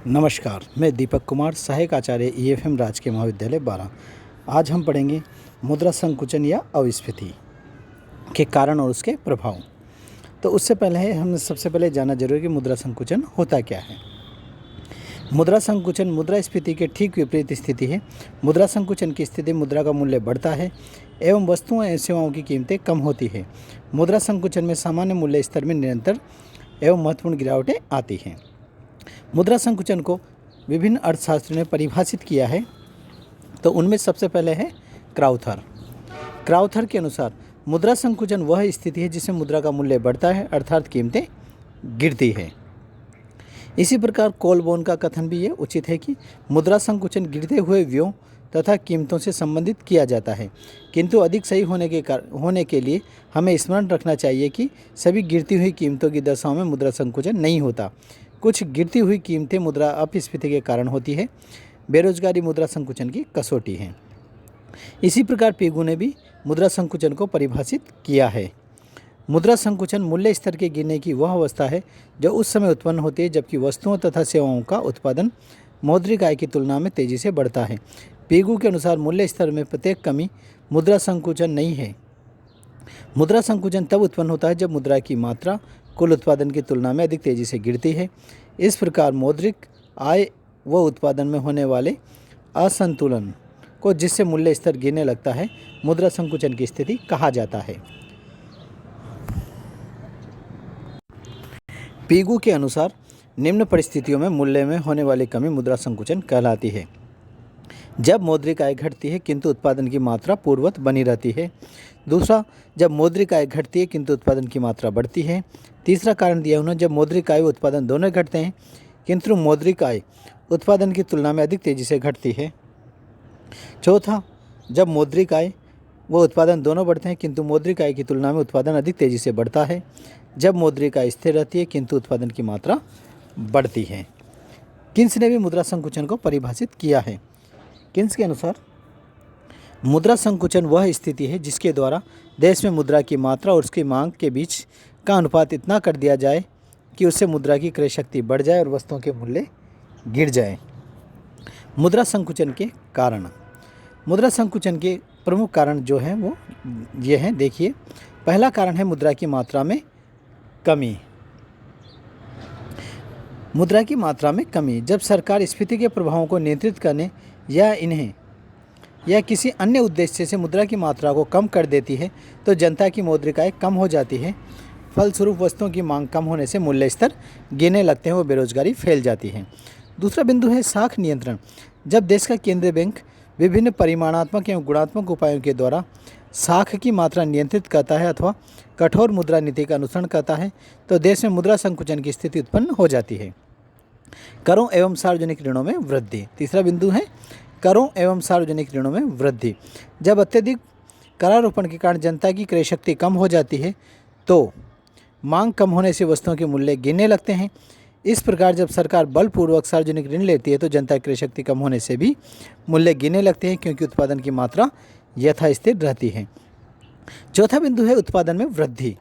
नमस्कार, मैं दीपक कुमार, सहायक आचार्य ईएफएम राजकीय महाविद्यालय बारां। आज हम पढ़ेंगे मुद्रा संकुचन या अविस्फीति के कारण और उसके प्रभाव। तो उससे पहले हमें सबसे पहले जानना जरूरी है कि मुद्रा संकुचन होता क्या है। मुद्रा संकुचन मुद्रास्फीति के ठीक विपरीत स्थिति है। मुद्रा संकुचन की स्थिति मुद्रा का मूल्य बढ़ता है एवं वस्तुओं एवं सेवाओं की कीमतें कम होती है। मुद्रा संकुचन में सामान्य मूल्य स्तर में निरंतर एवं महत्वपूर्ण गिरावटें आती हैं। मुद्रा संकुचन को विभिन्न अर्थशास्त्रियों ने परिभाषित किया है। तो उनमें सबसे पहले है क्राउथर के अनुसार मुद्रा संकुचन वह स्थिति है जिसमें मुद्रा का मूल्य बढ़ता है अर्थात कीमतें गिरती है। इसी प्रकार कोलबोन का कथन भी ये उचित है कि मुद्रा संकुचन गिरते हुए व्ययों तथा कीमतों से संबंधित किया जाता है, किंतु अधिक सही होने के लिए हमें स्मरण रखना चाहिए कि सभी गिरती हुई कीमतों की दशाओं में मुद्रा संकुचन नहीं होता। कुछ गिरती हुई कीमतें मुद्रा अपस्फीति के कारण होती है। बेरोजगारी मुद्रा संकुचन की कसौटी है। इसी प्रकार पीगू ने भी मुद्रा संकुचन को परिभाषित किया है। मुद्रा संकुचन मूल्य स्तर के गिरने की वह अवस्था है जो उस समय उत्पन्न होती है जबकि वस्तुओं तथा सेवाओं का उत्पादन मौद्रिक आय की तुलना में तेजी से बढ़ता है। पीगू के अनुसार मूल्य स्तर में प्रत्येक कमी मुद्रा संकुचन नहीं है। मुद्रा संकुचन तब उत्पन्न होता है जब मुद्रा की मात्रा कुल उत्पादन की तुलना में अधिक तेजी से गिरती है। इस प्रकार मौद्रिक आय व उत्पादन में होने वाले असंतुलन को जिससे मूल्य स्तर गिरने लगता है मुद्रा संकुचन की स्थिति कहा जाता है। पीगू के अनुसार निम्न परिस्थितियों में मूल्य में होने वाली कमी मुद्रा संकुचन कहलाती है। जब मौद्रिक आय घटती है किंतु उत्पादन की मात्रा पूर्ववत बनी रहती है। दूसरा, जब मौद्रिक आय घटती है किंतु उत्पादन की मात्रा बढ़ती है। तीसरा कारण दिया उन्होंने जब मौद्रिक आय व उत्पादन दोनों घटते हैं किंतु मौद्रिक आय उत्पादन की तुलना में अधिक तेजी से घटती है। चौथा, जब मौद्रिक आय व उत्पादन दोनों बढ़ते हैं किंतु मौद्रिक आय की तुलना में उत्पादन अधिक तेजी से बढ़ता है। जब मौद्रिक आय स्थिर रहती है किंतु उत्पादन की मात्रा बढ़ती है। किन्स ने भी मुद्रा संकुचन को परिभाषित किया है। किन्स के अनुसार मुद्रा संकुचन वह स्थिति है जिसके द्वारा देश में मुद्रा की मात्रा और उसकी मांग के बीच का अनुपात इतना कर दिया जाए कि उससे मुद्रा की क्रय शक्ति बढ़ जाए और वस्तुओं के मूल्य गिर जाए। मुद्रा संकुचन के कारण। मुद्रा संकुचन के प्रमुख कारण जो हैं वो ये हैं। देखिए, पहला कारण है मुद्रा की मात्रा में कमी। मुद्रा की मात्रा में कमी। जब सरकार स्फीति के प्रभावों को नियंत्रित करने या किसी अन्य उद्देश्य से मुद्रा की मात्रा को कम कर देती है तो जनता की मौद्रिक आय कम हो जाती है। फलस्वरूप वस्तुओं की मांग कम होने से मूल्य स्तर गिरने लगते हैं और बेरोजगारी फैल जाती है। दूसरा बिंदु है साख नियंत्रण। जब देश का केंद्रीय बैंक विभिन्न परिमाणात्मक एवं गुणात्मक उपायों के द्वारा साख की मात्रा नियंत्रित करता है अथवा कठोर मुद्रा नीति का अनुसरण करता है तो देश में मुद्रा संकुचन की स्थिति उत्पन्न हो जाती है। करों एवं सार्वजनिक ऋणों में वृद्धि। तीसरा बिंदु है करों एवं सार्वजनिक ऋणों में वृद्धि। जब अत्यधिक करारोपण के कारण जनता की क्रय शक्ति कम हो जाती है तो मांग कम होने से वस्तुओं के मूल्य गिरने लगते हैं। इस प्रकार जब सरकार बलपूर्वक सार्वजनिक ऋण लेती है तो जनता की क्रय शक्ति कम होने से भी मूल्य गिरने लगते हैं क्योंकि उत्पादन की मात्रा यथास्थिर रहती है। चौथा बिंदु है उत्पादन में वृद्धि।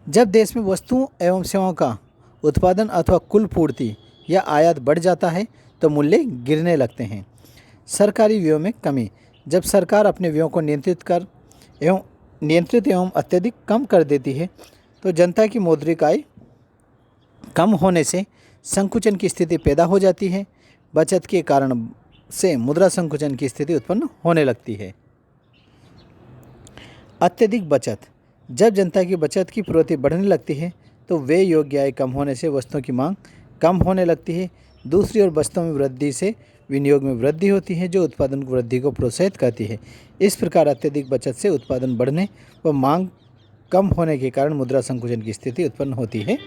जब देश में वस्तुओं एवं सेवाओं का उत्पादन अथवा कुल पूर्ति या आयात बढ़ जाता है तो मूल्य गिरने लगते हैं। सरकारी व्ययों में कमी। जब सरकार अपने व्ययों को नियंत्रित एवं अत्यधिक कम कर देती है तो जनता की मौद्रिक आय कम होने से संकुचन की स्थिति पैदा हो जाती है। बचत के कारण से मुद्रा संकुचन की स्थिति उत्पन्न होने लगती है। अत्यधिक बचत। जब जनता की बचत की प्रवृत्ति बढ़ने लगती है तो व्यय योग्य आय कम होने से वस्तुओं की मांग कम होने लगती है। दूसरी ओर वस्तुओं में वृद्धि से विनियोग में वृद्धि होती है जो उत्पादन की वृद्धि को प्रोत्साहित करती है। इस प्रकार अत्यधिक बचत से उत्पादन बढ़ने व मांग कम होने के कारण मुद्रा संकुचन की स्थिति उत्पन्न होती है।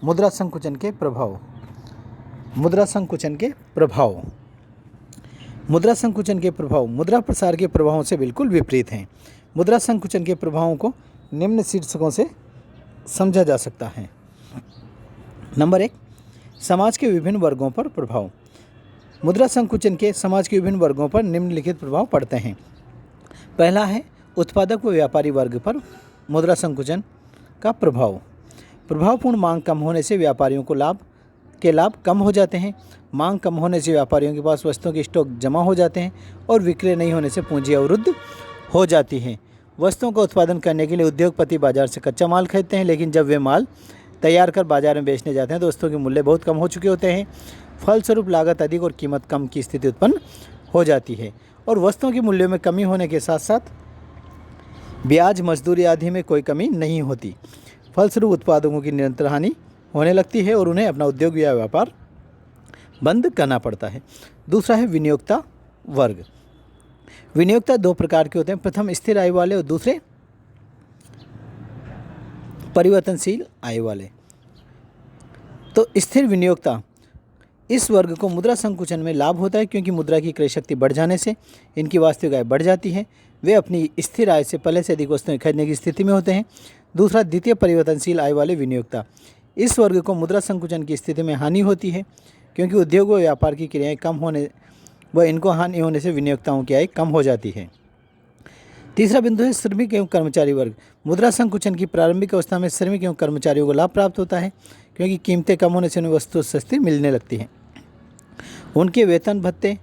मुद्रा संकुचन के प्रभाव। मुद्रा संकुचन के प्रभाव। मुद्रा संकुचन के प्रभाव मुद्रा प्रसार के प्रभावों से बिल्कुल विपरीत हैं। मुद्रा संकुचन के प्रभावों को निम्न शीर्षकों से समझा जा सकता है। नंबर 1, समाज के विभिन्न वर्गों पर प्रभाव। मुद्रा संकुचन के समाज के विभिन्न वर्गों पर निम्नलिखित प्रभाव पड़ते हैं। पहला है उत्पादक व व्यापारी वर्ग पर मुद्रा संकुचन का प्रभाव। प्रभावपूर्ण मांग कम होने से व्यापारियों को लाभ के लाभ कम हो जाते हैं। मांग कम होने से व्यापारियों के पास वस्तुओं के स्टॉक जमा हो जाते हैं और विक्रय नहीं होने से पूंजी अवरुद्ध हो जाती है। वस्तुओं का उत्पादन करने के लिए उद्योगपति बाजार से कच्चा माल खरीदते हैं, लेकिन जब वे माल तैयार कर बाजार में बेचने जाते हैं तो वस्तुओं के मूल्य बहुत कम हो चुके होते हैं। फलस्वरूप लागत अधिक और कीमत कम की स्थिति उत्पन्न हो जाती है और वस्तुओं के मूल्यों में कमी होने के साथ साथ ब्याज, मजदूरी आदि में कोई कमी नहीं होती। फलस्वरूप उत्पादकों की निरंतर हानि होने लगती है और उन्हें अपना उद्योग या व्यापार बंद करना पड़ता है। दूसरा है विनियोक्ता वर्ग। विनियोक्ता दो प्रकार के होते हैं, प्रथम स्थिर आय वाले और दूसरे परिवर्तनशील आय वाले। तो स्थिर विनियोक्ता, इस वर्ग को मुद्रा संकुचन में लाभ होता है क्योंकि मुद्रा की क्रय शक्ति बढ़ जाने से इनकी वास्तविक आय बढ़ जाती है। वे अपनी स्थिर आय से पहले से अधिक वस्तुएं खरीदने की स्थिति में होते हैं। दूसरा द्वितीय परिवर्तनशील आय वाले विनियोक्ता, इस वर्ग को मुद्रा संकुचन की स्थिति में हानि होती है क्योंकि उद्योग व व्यापार की क्रियाएं कम होने व इनको हानि होने से विनियोक्ताओं की आय कम हो जाती है। तीसरा बिंदु है श्रमिक एवं कर्मचारी वर्ग। मुद्रा संकुचन की प्रारंभिक अवस्था में श्रमिक एवं कर्मचारियों को लाभ प्राप्त होता है क्योंकि कीमतें कम होने से उन्हें वस्तु सस्ती मिलने लगती हैं। उनके वेतन भत्ते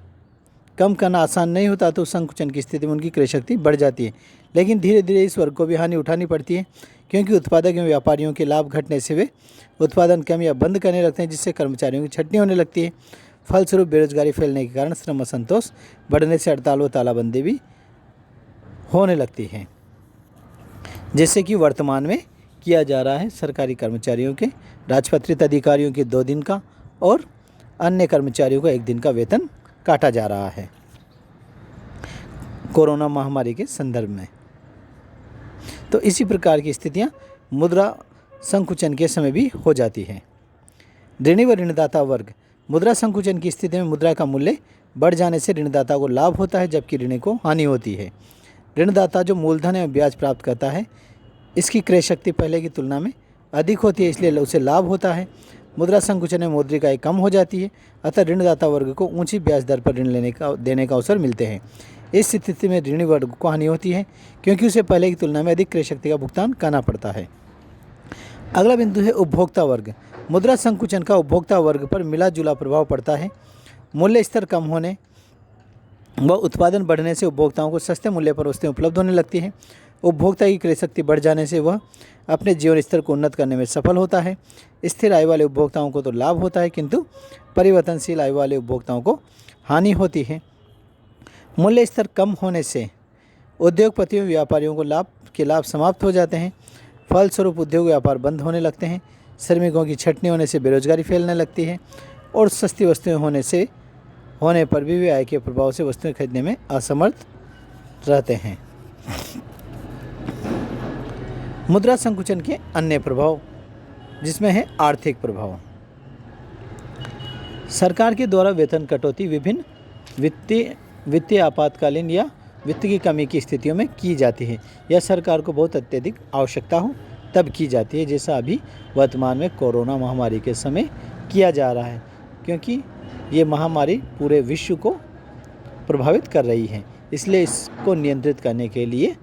कम करना आसान नहीं होता तो संकुचन की स्थिति में उनकी क्रय शक्ति बढ़ जाती है, लेकिन धीरे धीरे इस वर्ग को भी हानि उठानी पड़ती है क्योंकि उत्पादक एवं व्यापारियों के लाभ घटने से वे उत्पादन कम या बंद करने लगते हैं, जिससे कर्मचारियों की छटनी होने लगती है। फलस्वरूप बेरोजगारी फैलने के कारण श्रम असंतोष बढ़ने से हड़ताल व तालाबंदी भी होने लगती है, जैसे कि वर्तमान में किया जा रहा है। सरकारी कर्मचारियों के, राजपत्रित अधिकारियों के 2 दिन का और अन्य कर्मचारियों को 1 दिन का वेतन काटा जा रहा है कोरोना महामारी के संदर्भ में। तो इसी प्रकार की स्थितियां मुद्रा संकुचन के समय भी हो जाती है। ऋणी व ऋणदाता वर्ग। मुद्रा संकुचन की स्थिति में मुद्रा का मूल्य बढ़ जाने से ऋणदाता को लाभ होता है जबकि ऋणी को हानि होती है। ऋणदाता जो मूलधन एवं ब्याज प्राप्त करता है, इसकी क्रय शक्ति पहले की तुलना में अधिक होती है, इसलिए उसे लाभ होता है। मुद्रा संकुचन में मौद्रिक आय कम हो जाती है, अतः ऋणदाता वर्ग को ऊंची ब्याज दर पर ऋण देने का अवसर मिलते हैं। इस स्थिति में ऋणी वर्ग को हानि होती है क्योंकि उसे पहले की तुलना में अधिक क्रय शक्ति का भुगतान करना पड़ता है। अगला बिंदु है उपभोक्ता वर्ग। मुद्रा संकुचन का उपभोक्ता वर्ग पर मिला जुला प्रभाव पड़ता है। मूल्य स्तर कम होने व उत्पादन बढ़ने से उपभोक्ताओं को सस्ते मूल्य पर वस्तुएं उपलब्ध होने लगती हैं। उपभोक्ता की क्रय शक्ति बढ़ जाने से वह अपने जीवन स्तर को उन्नत करने में सफल होता है। स्थिर आय वाले उपभोक्ताओं को तो लाभ होता है किंतु परिवर्तनशील आय वाले उपभोक्ताओं को हानि होती है। मूल्य स्तर कम होने से उद्योगपतियों व्यापारियों को लाभ समाप्त हो जाते हैं। फलस्वरूप उद्योग व्यापार बंद होने लगते हैं। श्रमिकों की छटनी होने से बेरोजगारी फैलने लगती है और सस्ती वस्तुएं होने पर भी वे आय के प्रभाव से वस्तुएं खरीदने में असमर्थ रहते हैं। मुद्रा संकुचन के अन्य प्रभाव, जिसमें है आर्थिक प्रभाव। सरकार के द्वारा वेतन कटौती विभिन्न वित्तीय आपातकालीन या वित्त की कमी की स्थितियों में की जाती है। यह सरकार को बहुत अत्यधिक आवश्यकता हो तब की जाती है, जैसा अभी वर्तमान में कोरोना महामारी के समय किया जा रहा है, क्योंकि ये महामारी पूरे विश्व को प्रभावित कर रही है। इसलिए इसको नियंत्रित करने के लिए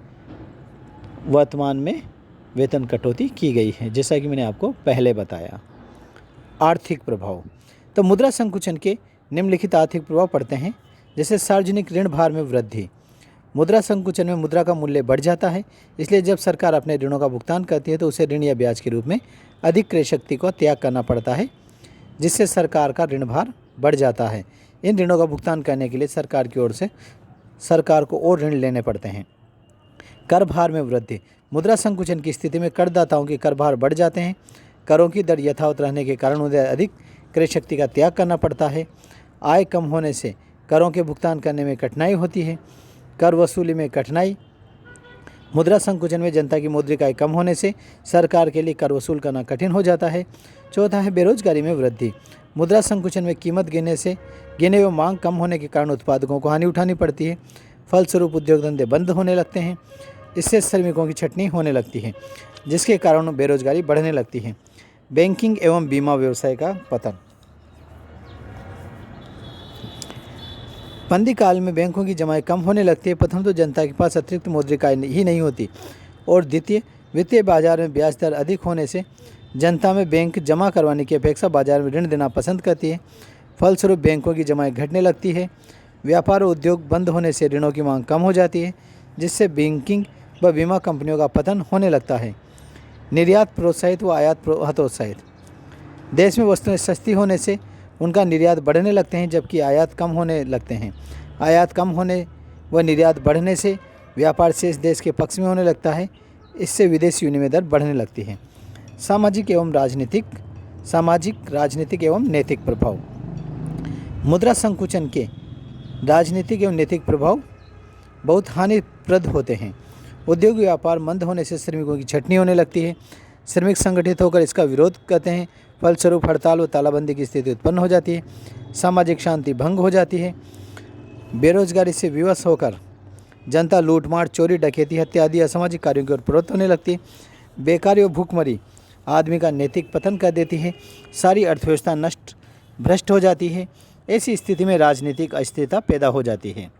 वर्तमान में वेतन कटौती की गई है, जैसा कि मैंने आपको पहले बताया। आर्थिक प्रभाव, तो मुद्रा संकुचन के निम्नलिखित आर्थिक प्रभाव पड़ते हैं, जैसे सार्वजनिक ऋण भार में वृद्धि। मुद्रा संकुचन में मुद्रा का मूल्य बढ़ जाता है, इसलिए जब सरकार अपने ऋणों का भुगतान करती है तो उसे ऋण या ब्याज के रूप में अधिक क्रय शक्ति को त्याग करना पड़ता है, जिससे सरकार का ऋण भार बढ़ जाता है। इन ऋणों का भुगतान करने के लिए सरकार की ओर से सरकार को और ऋण लेने पड़ते हैं। कर भार में वृद्धि। मुद्रा संकुचन की स्थिति में करदाताओं के कर भार बढ़ जाते हैं। करों की दर यथावत रहने के कारण उन्हें अधिक क्रय शक्ति का त्याग करना पड़ता है। आय कम होने से करों के भुगतान करने में कठिनाई होती है। कर वसूली में कठिनाई। मुद्रा संकुचन में जनता की मौद्रिक आय कम होने से सरकार के लिए कर वसूल करना कठिन हो जाता है। चौथा है बेरोजगारी में वृद्धि। मुद्रा संकुचन में कीमत गिरने व मांग कम होने के कारण उत्पादकों को हानि उठानी पड़ती है। फलस्वरूप उद्योग धंधे बंद होने लगते हैं। इससे श्रमिकों की छटनी होने लगती है, जिसके कारण बेरोजगारी बढ़ने लगती है। बैंकिंग एवं बीमा व्यवसाय का पतन। मंदी काल में बैंकों की जमाएं कम होने लगती है। प्रथम तो जनता के पास अतिरिक्त मौद्रिक आय ही नहीं होती और द्वितीय वित्तीय बाजार में ब्याज दर अधिक होने से जनता में बैंक जमा करवाने की अपेक्षा बाजार में ऋण देना पसंद करती है। फलस्वरूप बैंकों की जमाएं घटने लगती है। व्यापार और उद्योग बंद होने से ऋणों की मांग कम हो जाती है, जिससे बैंकिंग व बीमा कंपनियों का पतन होने लगता है। निर्यात प्रोत्साहित व आयात हतोत्साहित। देश में वस्तुएं सस्ती होने से उनका निर्यात बढ़ने लगते हैं, जबकि आयात कम होने लगते हैं। आयात कम होने व निर्यात बढ़ने से व्यापार शेष देश के पक्ष में होने लगता है। इससे विदेशी विनिमय दर बढ़ने लगती है। सामाजिक, राजनीतिक एवं नैतिक प्रभाव। मुद्रा संकुचन के राजनीतिक एवं नैतिक प्रभाव बहुत हानिप्रद होते हैं। उद्योग व्यापार मंद होने से श्रमिकों की छटनी होने लगती है। श्रमिक संगठित होकर इसका विरोध करते हैं। फलस्वरूप हड़ताल व तालाबंदी की स्थिति उत्पन्न हो जाती है। सामाजिक शांति भंग हो जाती है। बेरोजगारी से विवश होकर जनता लूटमार, चोरी, डकैती, हत्या आदि असामाजिक कार्यों की ओर प्रवृत्त होने लगती है। बेकारी और भूखमरी आदमी का नैतिक पतन कर देती है। सारी अर्थव्यवस्था भ्रष्ट हो जाती है। ऐसी स्थिति में राजनीतिक अस्थिरता पैदा हो जाती है।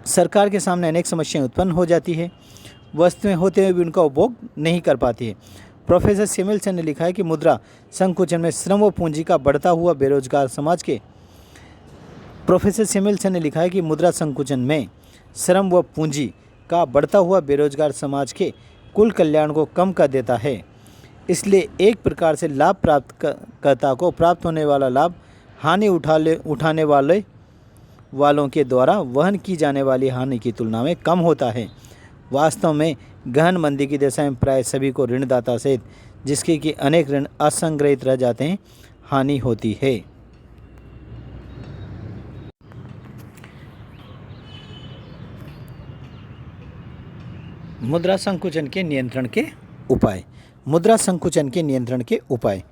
सरकार के सामने अनेक समस्याएं उत्पन्न हो जाती है। वस्तुएं होते हुए भी उनका उपभोग नहीं कर पाती है। प्रोफेसर सैमुअलसन ने लिखा है कि मुद्रा संकुचन में श्रम व पूंजी का बढ़ता हुआ बेरोजगार समाज के प्रोफेसर सैमुअलसन ने लिखा है कि मुद्रा संकुचन में श्रम व पूंजी का बढ़ता हुआ बेरोजगार समाज के कुल कल्याण को कम कर देता है। इसलिए एक प्रकार से लाभ प्राप्तकर्ता को प्राप्त होने वाला लाभ हानि उठाने वालों के द्वारा वहन की जाने वाली हानि की तुलना में कम होता है। वास्तव में गहन मंदी की दशा में प्राय सभी को ऋणदाता सहित जिसके कि अनेक ऋण असंग्रहित रह जाते हैं, हानि होती है। मुद्रा संकुचन के नियंत्रण के उपाय। मुद्रा संकुचन के नियंत्रण के उपाय।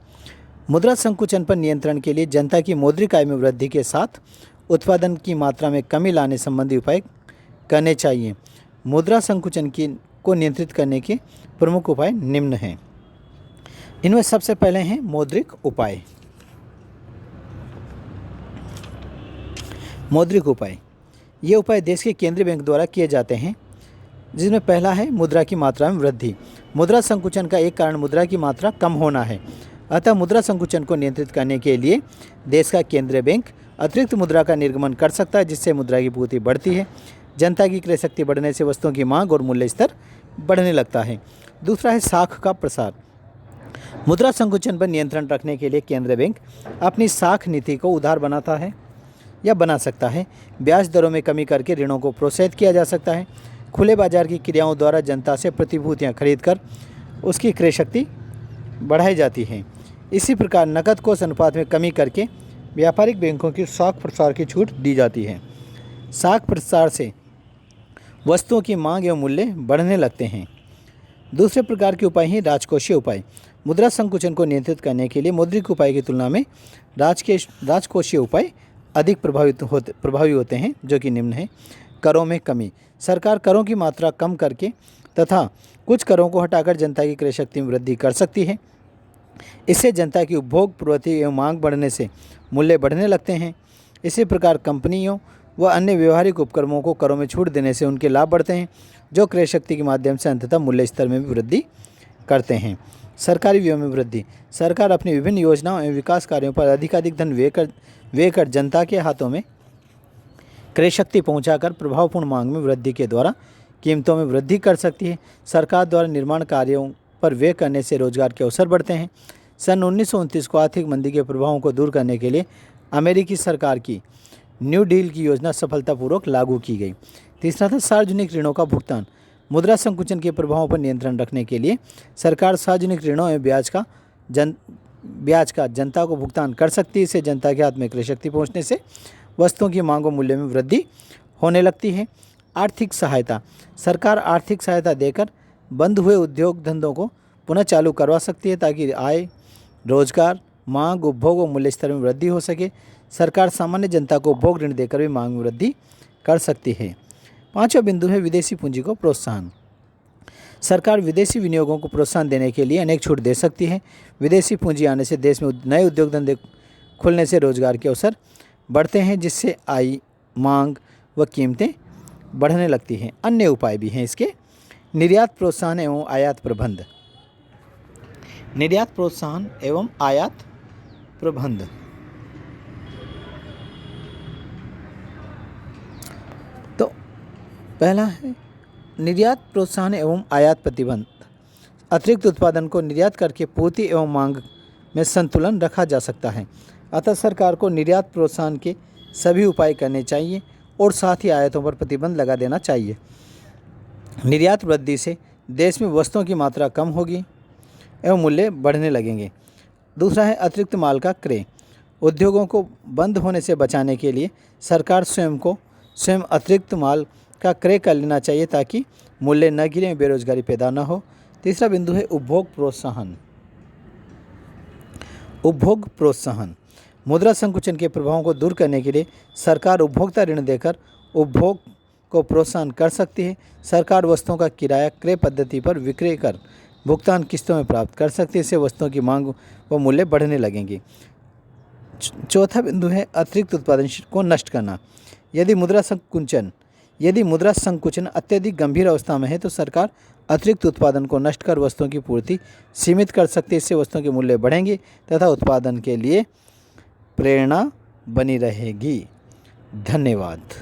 मुद्रा संकुचन पर नियंत्रण के लिए जनता की मौद्रिक आय में वृद्धि के साथ उत्पादन की मात्रा में कमी लाने संबंधी उपाय करने चाहिए। मुद्रा संकुचन को नियंत्रित करने के प्रमुख उपाय निम्न हैं। इनमें सबसे पहले हैं मौद्रिक उपाय। मौद्रिक उपाय ये उपाय देश के केंद्रीय बैंक द्वारा किए जाते हैं, जिसमें पहला है मुद्रा की मात्रा में वृद्धि। मुद्रा संकुचन का एक कारण मुद्रा की मात्रा कम होना है। अतः मुद्रा संकुचन को नियंत्रित करने के लिए देश का केंद्रीय बैंक अतिरिक्त मुद्रा का निर्गमन कर सकता है, जिससे मुद्रा की पूर्ति बढ़ती है। जनता की क्रय शक्ति बढ़ने से वस्तुओं की मांग और मूल्य स्तर बढ़ने लगता है। दूसरा है साख का प्रसार। मुद्रा संकुचन पर नियंत्रण रखने के लिए केंद्रीय बैंक अपनी साख नीति को उदार बनाता है या बना सकता है। ब्याज दरों में कमी करके ऋणों को प्रोत्साहित किया जा सकता है। खुले बाजार की क्रियाओं द्वारा जनता से प्रतिभूतियां खरीदकर उसकी क्रय शक्ति बढ़ाई जाती है। इसी प्रकार नकद कोष अनुपात में कमी करके व्यापारिक बैंकों की साख प्रसार की छूट दी जाती है। साख प्रसार से वस्तुओं की मांग एवं मूल्य बढ़ने लगते हैं। दूसरे प्रकार के उपाय हैं राजकोषीय उपाय। मुद्रा संकुचन को नियंत्रित करने के लिए मौद्रिक उपाय की तुलना में राजकोषीय उपाय अधिक प्रभावी होते हैं, जो कि निम्न है। करों में कमी। सरकार करों की मात्रा कम करके तथा कुछ करों को हटाकर जनता की क्रय शक्ति में वृद्धि कर सकती है। इससे जनता की उपभोग प्रवृत्ति एवं मांग बढ़ने से मूल्य बढ़ने लगते हैं। इसी प्रकार कंपनियों व अन्य व्यवहारिक उपक्रमों को करों में छूट देने से उनके लाभ बढ़ते हैं, जो क्रय शक्ति के माध्यम से अंततः मूल्य स्तर में भी वृद्धि करते हैं। सरकारी व्यय में वृद्धि। सरकार अपनी विभिन्न योजनाओं एवं विकास कार्यों पर अधिकाधिक धन व्यय कर जनता के हाथों में क्रय शक्ति पहुँचाकर प्रभावपूर्ण मांग में वृद्धि के द्वारा कीमतों में वृद्धि कर सकती है। सरकार द्वारा निर्माण कार्यों पर व्यय करने से रोजगार के अवसर बढ़ते हैं। सन 1929 को आर्थिक मंदी के प्रभावों को दूर करने के लिए अमेरिकी सरकार की न्यू डील की योजना सफलतापूर्वक लागू की गई। तीसरा था सार्वजनिक ऋणों का भुगतान। मुद्रा संकुचन के प्रभावों पर नियंत्रण रखने के लिए सरकार सार्वजनिक ऋणों एवं ब्याज का जनता को भुगतान कर सकती है। इससे जनता के हाथ में क्रय शक्ति पहुँचने से वस्तुओं की मांग और मूल्य में वृद्धि होने लगती है। आर्थिक सहायता। सरकार आर्थिक सहायता देकर बंद हुए उद्योग धंधों को पुनः चालू करवा सकती है, ताकि आय, रोजगार, मांग, उपभोग और मूल्य स्तर में वृद्धि हो सके। सरकार सामान्य जनता को उपभोग ऋण देकर भी मांग में वृद्धि कर सकती है। पांचवा बिंदु है विदेशी पूंजी को प्रोत्साहन। सरकार विदेशी विनियोगों को प्रोत्साहन देने के लिए अनेक छूट दे सकती है। विदेशी पूंजी आने से देश में नए उद्योग धंधे खुलने से रोजगार के अवसर बढ़ते हैं, जिससे आय, मांग व कीमतें बढ़ने लगती हैं। अन्य उपाय भी हैं इसके। निर्यात प्रोत्साहन एवं आयात प्रबंध। निर्यात प्रोत्साहन एवं आयात प्रबंध। तो पहला है निर्यात प्रोत्साहन एवं आयात प्रतिबंध। अतिरिक्त उत्पादन को निर्यात करके पूर्ति एवं मांग में संतुलन रखा जा सकता है। अतः सरकार को निर्यात प्रोत्साहन के सभी उपाय करने चाहिए और साथ ही आयातों पर प्रतिबंध लगा देना चाहिए। निर्यात वृद्धि से देश में वस्तुओं की मात्रा कम होगी एवं मूल्य बढ़ने लगेंगे। दूसरा है अतिरिक्त माल का क्रय। उद्योगों को बंद होने से बचाने के लिए सरकार स्वयं अतिरिक्त माल का क्रय कर लेना चाहिए ताकि मूल्य न गिरे, बेरोजगारी पैदा न हो। तीसरा बिंदु है उपभोग प्रोत्साहन। उपभोग प्रोत्साहन मुद्रा संकुचन के प्रभावों को दूर करने के लिए सरकार उपभोक्ता ऋण देकर उपभोग को प्रोत्साहन कर सकती है। सरकार वस्तुओं का किराया क्रय पद्धति पर विक्रय कर भुगतान किस्तों में प्राप्त कर सकती है। इससे वस्तुओं की मांग व मूल्य बढ़ने लगेंगे। चौथा बिंदु है अतिरिक्त उत्पादन को नष्ट करना। यदि मुद्रा संकुचन अत्यधिक गंभीर अवस्था में है तो सरकार अतिरिक्त उत्पादन को नष्ट कर वस्तुओं की पूर्ति सीमित कर सकती है। इससे वस्तुओं के मूल्य बढ़ेंगे तथा उत्पादन के लिए प्रेरणा बनी रहेगी। धन्यवाद।